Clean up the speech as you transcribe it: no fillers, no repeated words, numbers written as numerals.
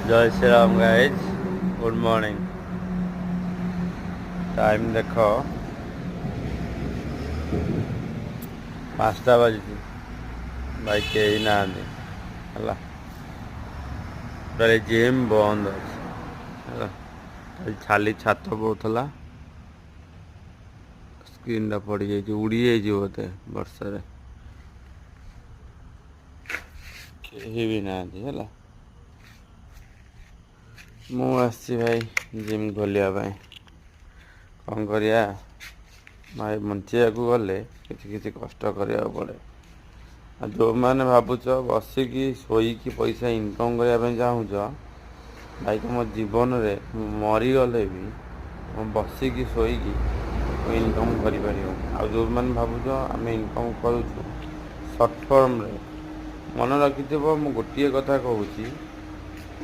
जय Shri Ram guys good morning. Time देख 5टा बजी भाई कहीं ना है जिम बंद अच्छे खाली छात पड़ूला स्क्रीन टा पड़ जाए उड़ी जाइए बोते वर्षा कहीं भी ना है मु आसी भाई जिम खोलिया कौन करिया भाई बंचा गले किसी कष्ट करा पड़े जो मैंने भावुच बसिकी शोकी पैसा इनकम करने चाहूच भाई तुम जीवन में मरीगले भी बसिकी शोकी इनकम कर जो मैंने भावुच आम इनकम करुँ सर्ट फर्म मन रखि मु गोटे कथा कहूँ